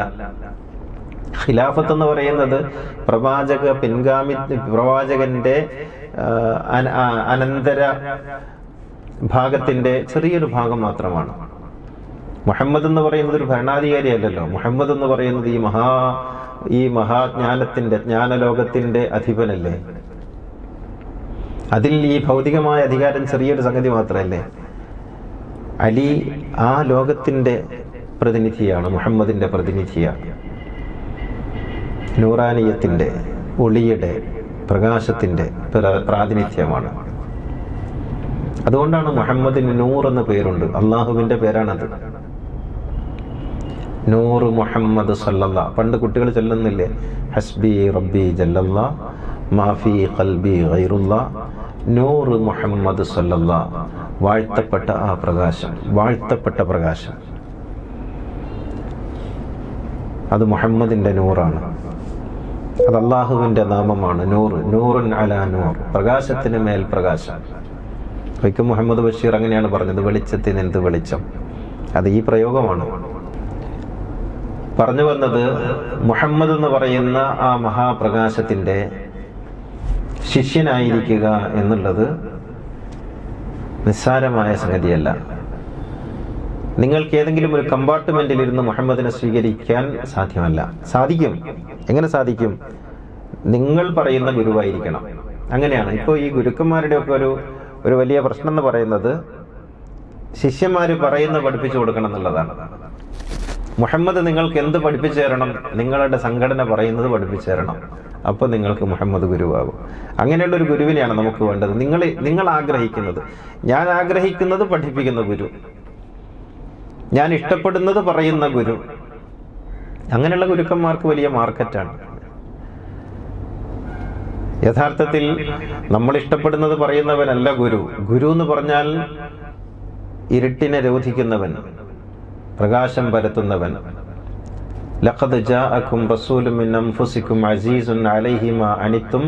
ഖിലാഫത്ത് എന്ന് പറയുന്നത് പ്രവാചകന്റെ അനന്തര ഭാഗത്തിന്റെ ചെറിയൊരു ഭാഗം മാത്രമാണ്. മുഹമ്മദ് എന്ന് പറയുന്നത് ഒരു ഭരണാധികാരി അല്ലല്ലോ. മുഹമ്മദ് എന്ന് പറയുന്നത് ഈ മഹാജ്ഞാനത്തിന്റെ, ജ്ഞാനലോകത്തിന്റെ അധിപനല്ലേ. അതിൽ ഈ ഭൗതികമായ അധികാരം ചെറിയൊരു സംഗതി മാത്രമല്ലേ. അലി ആ ലോകത്തിന്റെ പ്രതിനിധിയാണ്, മുഹമ്മദിന്റെ പ്രതിനിധിയാണ്. നൂറാനിയത്തിന്റെ, ഒളിയുടെ, പ്രകാശത്തിന്റെ പ്രാതിനിധ്യമാണ്. അതുകൊണ്ടാണ് മുഹമ്മദിന് നൂർ എന്ന പേരുണ്ട്. അള്ളാഹുവിന്റെ പേരാണത്. നൂർ മുഹമ്മദ് സല്ലല്ലാ. പണ്ട് കുട്ടികൾ ചൊല്ലുന്നില്ലേ, ഹസ്ബി റബ്ബി ജല്ലല്ലാ മാഫി ഖൽബി ഗൈറുല്ലാ നൂർ മുഹമ്മദ് സല്ലല്ലാ. വാഴ്ത്തപ്പെട്ട ആ പ്രകാശം, വാഴ്ത്തപ്പെട്ട പ്രകാശം, അത് മുഹമ്മദിന്റെ നൂറാണ്. അത് അള്ളാഹുവിന്റെ നാമമാണ്. നൂർ, നൂറുൻ അലാ നൂർ, പ്രകാശത്തിന് മേൽ പ്രകാശം. വൈക്കം മുഹമ്മദ് ബഷീർ അങ്ങനെയാണ് പറഞ്ഞത്, വെളിച്ചത്തിന് എന്ത് വെളിച്ചം. അത് ഈ പ്രയോഗമാണ് പറഞ്ഞു വന്നത്. മുഹമ്മദ് എന്ന് പറയുന്ന ആ മഹാപ്രകാശത്തിന്റെ ശിഷ്യനായിരിക്കുക എന്നുള്ളത് നിസ്സാരമായ സംഗതിയല്ല. നിങ്ങൾക്ക് ഏതെങ്കിലും ഒരു കമ്പാർട്ട്മെന്റിൽ ഇരുന്ന് മുഹമ്മദിനെ സ്വീകരിക്കാൻ സാധ്യമല്ല. സാധിക്കും. എങ്ങനെ സാധിക്കും? നിങ്ങൾ പറയുന്ന ഗുരുവായിരിക്കണം. അങ്ങനെയാണ്. ഇപ്പോൾ ഈ ഗുരുക്കന്മാരുടെയൊക്കെ ഒരു വലിയ പ്രശ്നം എന്ന് പറയുന്നത് ശിഷ്യന്മാര് പറയുന്നത് പഠിപ്പിച്ചു കൊടുക്കണം എന്നുള്ളതാണ്. മുഹമ്മദ് നിങ്ങൾക്ക് എന്ത് പഠിപ്പിച്ചു തരണം? നിങ്ങളുടെ സംഘടന പറയുന്നത് പഠിപ്പിച്ചു തരണം. അപ്പൊ നിങ്ങൾക്ക് മുഹമ്മദ് ഗുരുവാകും. അങ്ങനെയുള്ള ഒരു ഗുരുവിനെയാണ് നമുക്ക് വേണ്ടത്. നിങ്ങൾ ആഗ്രഹിക്കുന്നത്, ഞാൻ ആഗ്രഹിക്കുന്നത് പഠിപ്പിക്കുന്ന ഗുരു, ഞാൻ ഇഷ്ടപ്പെടുന്നത് പറയുന്ന ഗുരു. അങ്ങനെയുള്ള ഗുരുക്കന്മാർക്ക് വലിയ മാർക്കറ്റാണ്. യഥാർത്ഥത്തിൽ നമ്മൾ ഇഷ്ടപ്പെടുന്നത് പറയുന്നവനല്ല ഗുരു. ഗുരു എന്ന് പറഞ്ഞാൽ ഇരുട്ടിനെ രോധിക്കുന്നവൻ, പ്രകാശം പരത്തുന്നവൻ. ലഖദ് ജാഅകും റസൂലുൻ മിൻ അൻഫുസികും അസീസുൻ അലൈഹി മാ അനിത്തും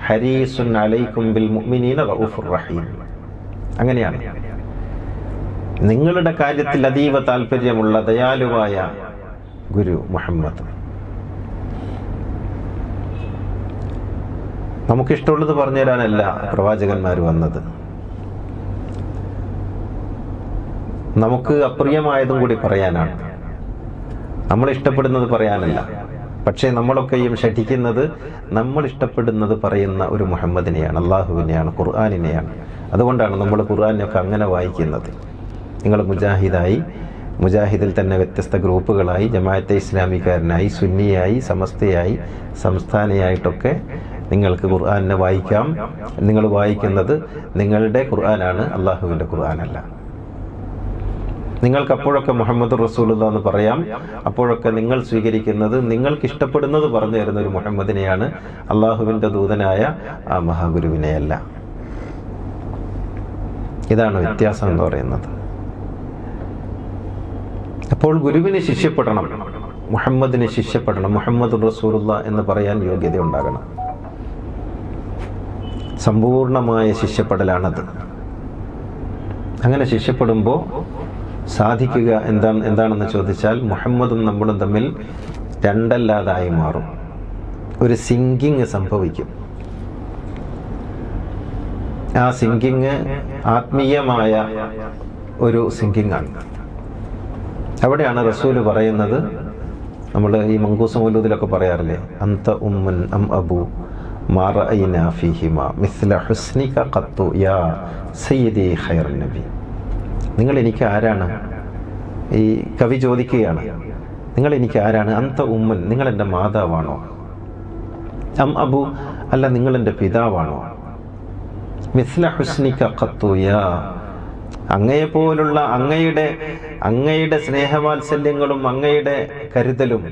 ഹരീസുൻ അലൈക്കും ബിൽ മുഅ്മിനീന റഊഫുർ റഹീം. അങ്ങനെയാണ്. നിങ്ങളുടെ കാര്യത്തിൽ അതീവ താല്പര്യമുള്ള ദയാലുവായ ഗുരു മുഹമ്മദ്. നമുക്കിഷ്ടമുള്ളത് പറഞ്ഞു തരാനല്ല പ്രവാചകന്മാർ വന്നത്, നമുക്ക് അപ്രിയമായതും കൂടി പറയാനാണ്. നമ്മൾ ഇഷ്ടപ്പെടുന്നത് പറയാനല്ല. പക്ഷേ നമ്മളൊക്കെയും ഷഠിക്കുന്നത് നമ്മൾ ഇഷ്ടപ്പെടുന്നത് പറയുന്ന ഒരു മുഹമ്മദിനെയാണ്, അള്ളാഹുവിനെയാണ്, ഖുർആാനിനെയാണ്. അതുകൊണ്ടാണ് നമ്മൾ ഖുർആാനൊക്കെ അങ്ങനെ വായിക്കുന്നത്. നിങ്ങൾ മുജാഹിദായി, മുജാഹിദിൽ തന്നെ വ്യത്യസ്ത ഗ്രൂപ്പുകളായി, ജമാഅത്തെ ഇസ്ലാമിക്കാരനായി, സുന്നിയായി, സമസ്തയായി, സംസ്ഥാനയായിട്ടൊക്കെ നിങ്ങൾക്ക് ഖുർആാനിനെ വായിക്കാം. നിങ്ങൾ വായിക്കുന്നത് നിങ്ങളുടെ ഖുർആനാണ്, അള്ളാഹുവിൻ്റെ ഖുർആനല്ല. നിങ്ങൾക്ക് അപ്പോഴൊക്കെ മുഹമ്മദ് റസൂലുള്ളാഹി എന്ന് പറയാം. അപ്പോഴൊക്കെ നിങ്ങൾ സ്വീകരിക്കുന്നത് നിങ്ങൾക്ക് ഇഷ്ടപ്പെടുന്നത് പറഞ്ഞു തരുന്ന ഒരു മുഹമ്മദിനെയാണ്, അള്ളാഹുവിൻ്റെ ദൂതനായ ആ മഹാഗുരുവിനെയല്ല. ഇതാണ് വ്യത്യാസം എന്ന് പറയുന്നത്. അപ്പോൾ ഗുരുവിനെ ശിഷ്യപ്പെടണം, മുഹമ്മദിനെ ശിഷ്യപ്പെടണം. മുഹമ്മദ് റസൂലുള്ളാഹി എന്ന് പറയാൻ യോഗ്യത ഉണ്ടാകണം. സമ്പൂർണമായ ശിഷ്യപ്പെടലാണത്. അങ്ങനെ ശിഷ്യപ്പെടുമ്പോൾ സാധിക്കുക എന്താണെന്ന് ചോദിച്ചാൽ, മുഹമ്മദും നമ്മളും തമ്മിൽ രണ്ടല്ലാതായി മാറും. ഒരു സിങ്കിങ് സംഭവിക്കും. ആ സിങ്കിങ് ആത്മീയമായ ഒരു സിങ്കിങ് ആണ്. അവിടെയാണ് റസൂല് പറയുന്നത്, നമ്മൾ ഈ മങ്കൂസ് മൗലൂദിലൊക്കെ പറയാറില്ലേ, അന്ത ഉമ്മൻ അം അബു മാ റഅയ്നാ ഫീഹിമാ മിസ്ല ഹുസ്നിക ഖത്തു യാ സയ്യിദി ഖൈറുൻ നബി. നിങ്ങൾ എനിക്ക് ആരാണ്? ഈ കവി ചോദിക്കുകയാണ്, നിങ്ങൾ എനിക്ക് ആരാണ്? അന്ത ഉമ്മൻ, നിങ്ങൾ എൻ്റെ മാതാവാണോ? അം അബു, അല്ല നിങ്ങൾ എൻ്റെ പിതാവാണോ? മിസ്ല ഹുസ്നിക ഖത്തു യാ, അങ്ങയെപ്പോലുള്ള അങ്ങയുടെ സ്നേഹവാത്സല്യങ്ങളും അങ്ങയുടെ കരുതലും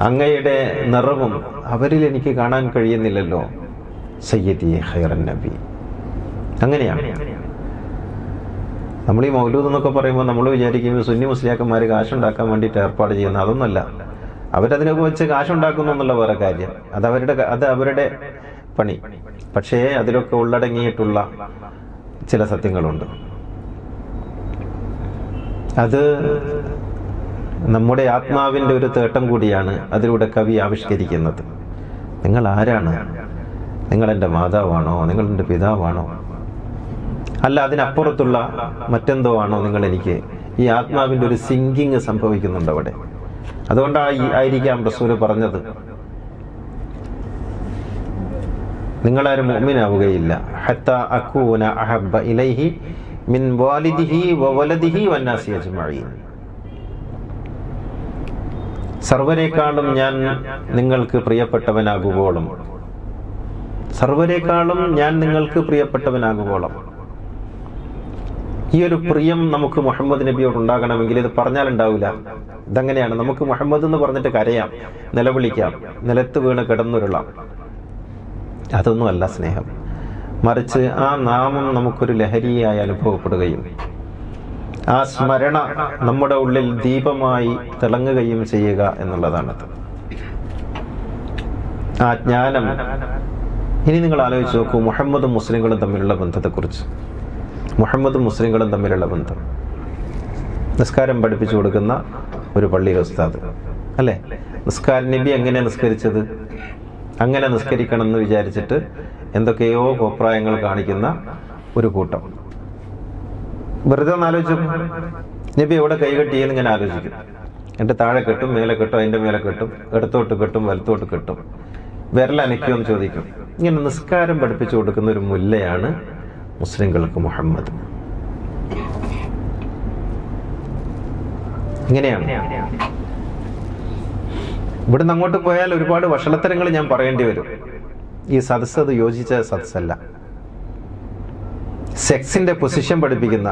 അങ്ങയുടെ നിറവും അവരിൽ എനിക്ക് കാണാൻ കഴിയുന്നില്ലല്ലോ. സയ്യിദി ഖൈറുൻ നബി. അങ്ങനെയാണ് നമ്മൾ ഈ മൗലൂദ് എന്നൊക്കെ പറയുമ്പോൾ നമ്മൾ വിചാരിക്കും സുന്നി മുസ്ലിയാക്കന്മാർ കാശുണ്ടാക്കാൻ വേണ്ടിയിട്ട് ഏർപ്പാട് ചെയ്യുന്ന. അതൊന്നുമല്ല. അവരതിനൊക്കെ വെച്ച് കാശുണ്ടാക്കുന്നു എന്നുള്ള വേറെ കാര്യം. അത് അവരുടെ പണി. പക്ഷേ അതിലൊക്കെ ഉള്ളടങ്ങിയിട്ടുള്ള ചില സത്യങ്ങളുണ്ട്. അത് നമ്മുടെ ആത്മാവിൻ്റെ ഒരു തേട്ടം കൂടിയാണ് അതിലൂടെ കവി ആവിഷ്കരിക്കുന്നത്. നിങ്ങൾ ആരാണ്? നിങ്ങൾ എൻ്റെ മാതാവാണോ? നിങ്ങൾ എൻ്റെ പിതാവാണോ? അല്ല അതിനപ്പുറത്തുള്ള മറ്റെന്തോ ആണോ നിങ്ങൾ എനിക്ക്? ഈ ആത്മാവിൻ്റെ ഒരു സിങ്കിങ് സംഭവിക്കുന്നുണ്ട് അവിടെ. അതുകൊണ്ടായിരിക്കാം റസൂല് പറഞ്ഞത്, നിങ്ങളാരും മുഅ്മിനാവുകയില്ല ഹത്താ അകൂന അഹബ്ബ ഇലൈഹി മിൻ വാലിദിഹി വവലദിഹി വന്നാസി അജ്മഈൻ. സർവരെക്കാളും ഞാൻ നിങ്ങൾക്ക് പ്രിയപ്പെട്ടവനാകുവോളം, സർവരെക്കാളും ഞാൻ നിങ്ങൾക്ക് പ്രിയപ്പെട്ടവനാകുവോളം. ഈ ഒരു പ്രിയം നമുക്ക് മുഹമ്മദ് നബിയോട് ഉണ്ടാകണമെങ്കിൽ ഇത് പറഞ്ഞാൽ ഉണ്ടാവില്ല. ഇതങ്ങനെയാണ്. നമുക്ക് മുഹമ്മദ് എന്ന് പറഞ്ഞിട്ട് കരയാം, നിലവിളിക്കാം, നിലത്ത് വീണ് കിടന്നുരുളാം. അതൊന്നും അല്ല സ്നേഹം. മറിച്ച് ആ നാമം നമുക്കൊരു ലഹരിയായി അനുഭവപ്പെടുകയും ആ സ്മരണ നമ്മുടെ ഉള്ളിൽ ദീപമായി തിളങ്ങുകയും ചെയ്യുക എന്നുള്ളതാണത്. ആ ജ്ഞാനം. ഇനി നിങ്ങൾ ആലോചിച്ച് നോക്കൂ, മുഹമ്മദും മുസ്ലിങ്ങളും തമ്മിലുള്ള ബന്ധത്തെക്കുറിച്ച്. മുഹമ്മദും മുസ്ലിങ്ങളും തമ്മിലുള്ള ബന്ധം. നിസ്കാരം പഠിപ്പിച്ചു കൊടുക്കുന്ന ഒരു പള്ളിയിലെ ഉസ്താദ് അല്ലേ? നബി എങ്ങനെ നിസ്കരിച്ചത്? അങ്ങനെ നിസ്കരിക്കണം എന്ന് വിചാരിച്ചിട്ട് എന്തൊക്കെയോ കോപ്രായങ്ങൾ കാണിക്കുന്ന ഒരു കൂട്ടം. വെറുതെ ഒന്ന് ആലോചിച്ചു, നബി എവിടെ കൈകെട്ടിയെന്ന് ഇങ്ങനെ ആലോചിക്കും. എന്നിട്ട് താഴെ കെട്ടും, മേലെ കെട്ടും, അതിൻ്റെ മേലെ കെട്ടും, ഇടത്തോട്ട് കെട്ടും, വലത്തോട്ട് കെട്ടും, വിരലനയ്ക്കുമെന്ന് ചോദിക്കും. ഇങ്ങനെ നിസ്കാരം പഠിപ്പിച്ചു കൊടുക്കുന്ന ഒരു മുല്ലയാണ് മുസ്ലിങ്ങൾക്ക് മുഹമ്മദ്. ഇങ്ങനെയാണ്. ഇവിടുന്ന് അങ്ങോട്ട് പോയാൽ ഒരുപാട് വഷളത്തരങ്ങൾ ഞാൻ പറയേണ്ടി വരും. ഈ സദസ്സ് അത് യോജിച്ച സദസ്സല്ല. സെക്സിന്റെ പൊസിഷൻ പഠിപ്പിക്കുന്ന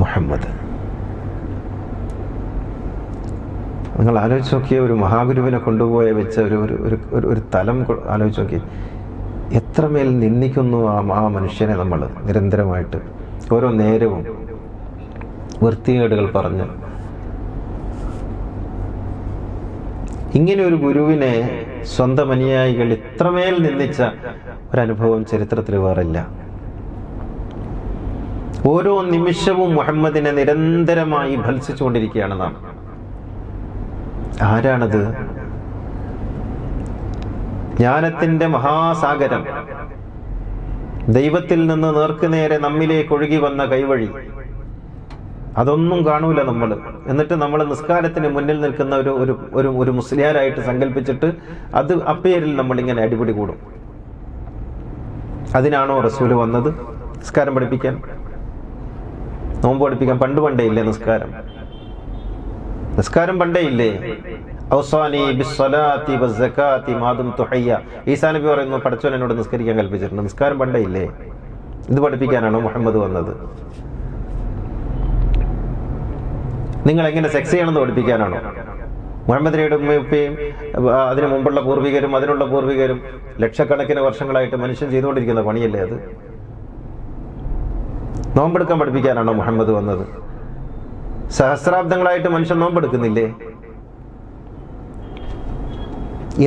മുഹമ്മദ്. നിങ്ങൾ ആലോചിച്ച് നോക്കിയ ഒരു മഹാഗുരുവിനെ കൊണ്ടുപോയ വെച്ച ഒരു തലം ആലോചിച്ച് നോക്കി. എത്രമേൽ നിന്ദിക്കുന്നു ആ മനുഷ്യനെ നമ്മൾ നിരന്തരമായിട്ട്, ഓരോ നേരവും വൃത്തികേടുകൾ പറഞ്ഞ്. ഇങ്ങനെ ഒരു ഗുരുവിനെ സ്വന്തം അനുയായികൾ ഇത്രമേൽ നിന്ദിച്ച ഒരനുഭവം ചരിത്രത്തിൽ വേറില്ല. ഓരോ നിമിഷവും മുഹമ്മദിനെ നിരന്തരമായി ഭത്സിച്ചുകൊണ്ടിരിക്കുകയാണ് നാം. ആരാണത്? ജ്ഞാനത്തിന്റെ മഹാസാഗരം, ദൈവത്തിൽ നിന്ന് നേർക്കുനേരെ നമ്മിലേക്ക് ഒഴുകി വന്ന കൈവഴി. അതൊന്നും കാണൂല നമ്മൾ. എന്നിട്ട് നമ്മൾ നിസ്കാരത്തിന് മുന്നിൽ നിൽക്കുന്ന ഒരു മുസ്ലിയാരായിട്ട് സങ്കല്പിച്ചിട്ട് അത് അപ്പേരിൽ നമ്മളിങ്ങനെ അടിപിടി കൂടും. അതിനാണോ റസൂല് വന്നത്? നിസ്കാരം പഠിപ്പിക്കാൻ, നോമ്പ് പഠിപ്പിക്കാൻ? പണ്ടേ ഇല്ലേ നിസ്കാരം? പണ്ടേ ഇല്ലേ? ഔസാനി ബിസ്സലാത്തി വസ്സകാത്തി മാ ദുംതു ഹയ്യ. ഈസാ നബി പറയുന്നു, പടച്ചോൻ എന്നോട് നിസ്കരിക്കാൻ കൽപ്പിച്ചിട്ടുണ്ട്. നിസ്കാരം പണ്ടേ ഇല്ലേ? ഇത് പഠിപ്പിക്കാനാണോ മുഹമ്മദ് വന്നത്? നിങ്ങൾ എങ്ങനെ സെക്സ് ചെയ്യണമെന്ന് പഠിപ്പിക്കാനാണോ? മുഹമ്മദിനയുടെ ഉമ്മയും അതിനു മുമ്പുള്ള പൂർവികരും അതിനുള്ള പൂർവികരും ലക്ഷക്കണക്കിന് വർഷങ്ങളായിട്ട് മനുഷ്യൻ ചെയ്തുകൊണ്ടിരിക്കുന്ന പണിയല്ലേ അത്? നോമ്പെടുക്കാൻ പഠിപ്പിക്കാനാണോ മുഹമ്മദ് വന്നത്? സഹസ്രാബ്ദങ്ങളായിട്ട് മനുഷ്യൻ നോമ്പെടുക്കുന്നില്ലേ?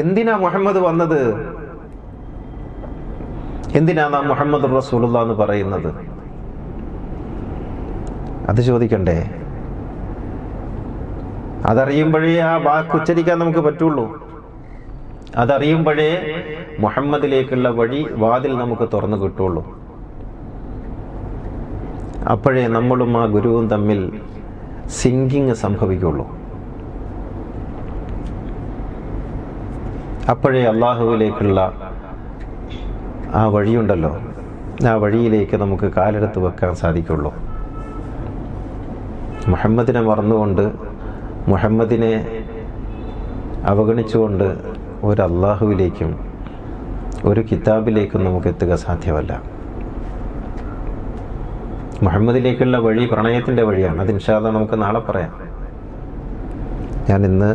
എന്തിനാ മുഹമ്മദ് വന്നത്? എന്തിനാ നാം മുഹമ്മദ് റസൂലുള്ളാഹി എന്ന് പറയുന്നത്? അത് ചോദിക്കണ്ടേ? അതറിയുമ്പോഴേ ആ വാക്ക് ഉച്ചരിക്കാൻ നമുക്ക് പറ്റുള്ളൂ. അതറിയുമ്പോഴേ മുഹമ്മദിലേക്കുള്ള വാതിൽ നമുക്ക് തുറന്നു കിട്ടുള്ളൂ. അപ്പോഴേ നമ്മളും ആ ഗുരുവും തമ്മിൽ സിങ്കിങ് സംഭവിക്കുള്ളൂ. അപ്പോഴേ അള്ളാഹുവിലേക്കുള്ള ആ വഴിയുണ്ടല്ലോ, ആ വഴിയിലേക്ക് നമുക്ക് കാലെടുത്ത് വെക്കാൻ സാധിക്കുള്ളൂ. മുഹമ്മദിനെ മറന്നുകൊണ്ട്, മുഹമ്മദിനെ അവഗണിച്ചുകൊണ്ട് ഒരു അള്ളാഹുവിലേക്കും ഒരു കിതാബിലേക്കും നമുക്ക് എത്തുക സാധ്യമല്ല. മുഹമ്മദിലേക്കുള്ള വഴി പ്രണയത്തിൻ്റെ വഴിയാണ്. അത് ഇൻഷാ അല്ലാഹ് നമുക്ക് നാളെ പറയാം. ഞാൻ ഇന്ന്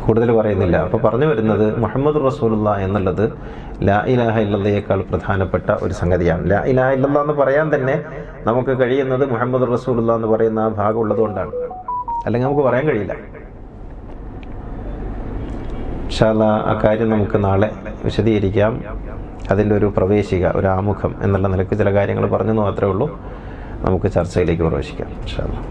കൂടുതൽ പറയുന്നില്ല. അപ്പോൾ പറഞ്ഞു വരുന്നത്, മുഹമ്മദ് റസൂലുള്ളാഹി എന്നുള്ളത് ലാ ഇലാഹ ഇല്ലല്ലാഹയേക്കാൾ പ്രധാനപ്പെട്ട ഒരു സംഗതിയാണ്. ലാ ഇലാഹ ഇല്ലല്ലാഹ് എന്ന് പറയാൻ തന്നെ നമുക്ക് കഴിയുന്നത് മുഹമ്മദ് റസൂലുള്ളാഹി എന്ന് പറയുന്ന ആ ഭാഗം ഉള്ളതുകൊണ്ടാണ്. അല്ലെങ്കിൽ നമുക്ക് പറയാൻ കഴിയില്ല. ഇൻഷാ അല്ലാഹ് ആ കാര്യം നമുക്ക് നാളെ വിശദീകരിക്കാം. അതിൻ്റെ ഒരു പ്രവേശിക, ഒരു ആമുഖം എന്നുള്ള നിലയ്ക്ക് ചില കാര്യങ്ങൾ പറഞ്ഞെന്ന് മാത്രമേ ഉള്ളൂ. നമുക്ക് ചർച്ചയിലേക്ക് പ്രവേശിക്കാം ഇൻഷാ അല്ലാഹ്.